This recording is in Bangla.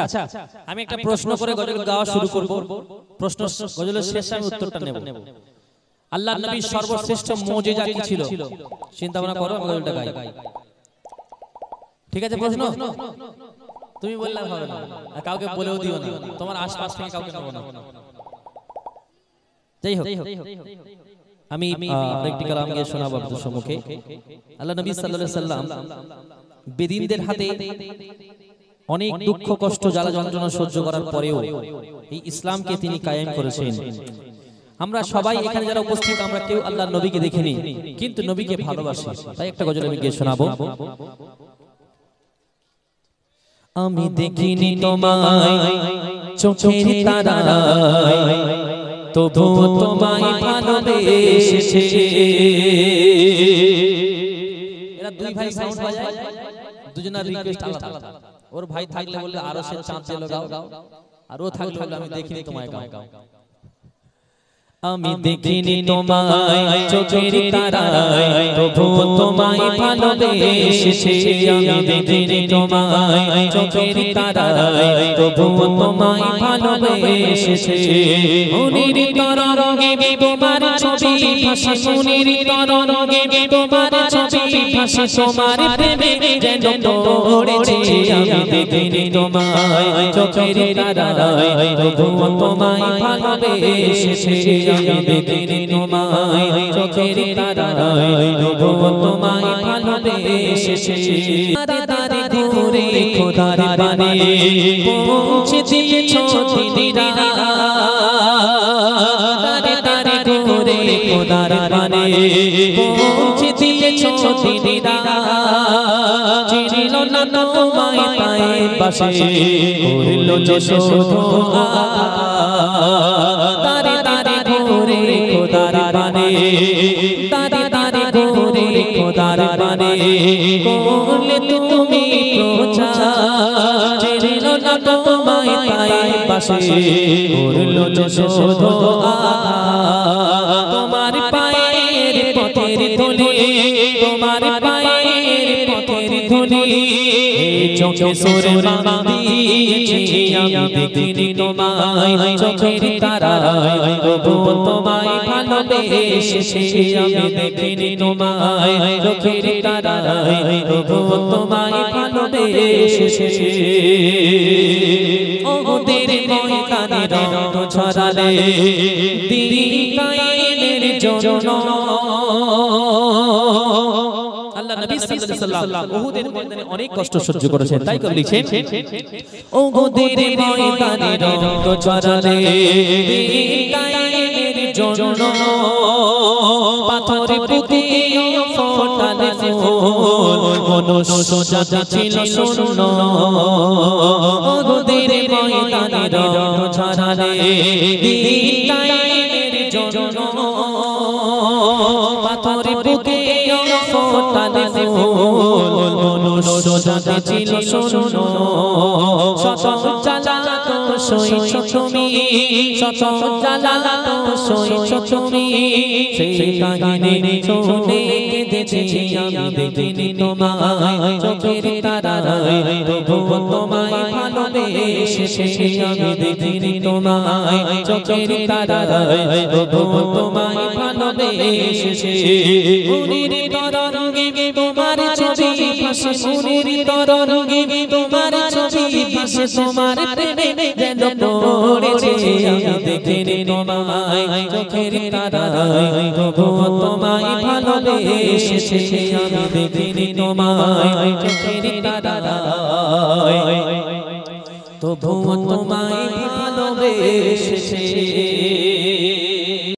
আচ্ছা আমি একটা প্রশ্ন করে গজল গাওয়া শুরু করব। প্রশ্ন গজলের শেষে আমি উত্তরটা নেব। আল্লাহর নবীর সর্বশ্রেষ্ঠ মুজিজা কি ছিল? চিন্তা ভাবনা করো, আমি গজলটা গাই। ঠিক আছে? প্রশ্ন তুমি বললে হবে না, আর কাউকে বলেও দিও না, তোমার আশপাশ থেকে কাউকে নেব না। যাই হোক, আমি একটি কালাম গিয়ে শোনাবো আপনাদের সম্মুখে। আল্লাহ নবী সাল্লাল্লাহু আলাইহি সাল্লাম বেদিনদের হাতে অনেক দুঃখ কষ্ট জ্বালা যন্ত্রণা সহ্য করার পরেও এই ইসলামকে তিনি কায়েম করেছেন। আমরা সবাই এখানে যারা উপস্থিত, আমরা কেউ আল্লাহর নবীকে দেখিনি, কিন্তু নবীকে ভালোবাসি। তাই একটা গজল আমি গিয়ে শোনাবো। আমি দেখিনি তোমায় চোখের তারায়, তবু তোমায় ভালোবেসেছি। এরা দুই ভাই সাউন্ড বাজায়, দুজনের রিকোয়েস্ট আলাদা। ওর ভাই থাকলে বললে আরো সে চাঁদ চলে গাও, আর ও থাকলে বললে আমি দেখিনি তোমায় গাও। আমি দেখিনি তোমায় চোখের তারায়, তবু তোমায় ভালোবেসেছি। আমি দেখিনি তোমায় চোখের তারায়, তবু তোমায় ভালোবেসেছি। মনির তরঙ্গে তোমার ছবি ভাসে, মনির তরঙ্গে তোমার ছবি ভাসে, তোমার প্রেমে যেন পড়েছি। আমি দেখিনি তোমায় চোখের তারায়, তবু তোমায় ভালোবেসেছি। আমি দেখিনি তোমায় চোখের তারায়, তবু তোমায় ভালোবেসেছি। দারে ঘুরে খোদার বাণী পৌঁছে দিয়েছো দিদিরা, দারে ঘুরে খোদার বাণী পৌঁছে দিয়েছো দিদিরা। চিনিল না তোমায় পায়ের পাশে, করলো যশোধা। দারে ঘুরে খোদার বাণী, দারে ঘুরে খোদার বাণী করলে তুমি প্রচার। চিনিল না তোমায় পায়ের পাশে, করলো যশোধা। তোমার পায়ের পথের ধুলি, তোমার পায়ের পথের ধুলি চোখে সুরমা দিয়েছি। আমি দেখিনি তোমায় চোখের তারায়, তবু তোমায় ভালোবেসেছি। আমি দেখিনি তোমায় চোখের তারায়, তবু তোমায় ভালোবেসেছি। ওদের ময়দানে রক্ত ছড়ালে দিন কায়েমের জন্য। আল্লাহ নবী সাল্লাল্লাহু আলাইহি ওয়াসাল্লাম উহুদের ময়দানে অনেক কষ্ট সহ্য করেছেন। তাই করে লিখছেন, উহুদের ময়দানে রক্ত ছড়ালে দিন কায়েমের জন্য। পাথরে পুঁতে ফোটালে ফুল, মনুষ্য জাতি ছিল শূন্য। উহুদের ময়দানে রক্ত ছড়ালে দিন কায়েমের জন্য। পাথরে পুঁতে ফোটালে ফুল, মনুষ্য জাতি ছিল শূন্য। শত জ্বালাত সইছো তুমি, শত জ্বালাত সইছো তুমি। সেই কাহিনী শুনে কেঁদেছি। আমি দেখিনি তোমায় চোখের তারায়, তবু তোমায় ভালোবেসেছি। আমি দেখিনি তোমায় চোখের তারায়, তবু তোমায় ভালোবেসেছি। মনির তরঙ্গে তোমার ছবি ভাসে, মনির তরঙ্গে তোমার ছবি ভাসে, তোমার প্রেমে যেন পড়েছি। আমি দেখিনি তোমায় চোখের তারায়, তবু তোমায় ভালোবেসেছি। আমি দেখিনি তোমায় চোখের তারায়, তবু তোমায় ভালোবেসেছি।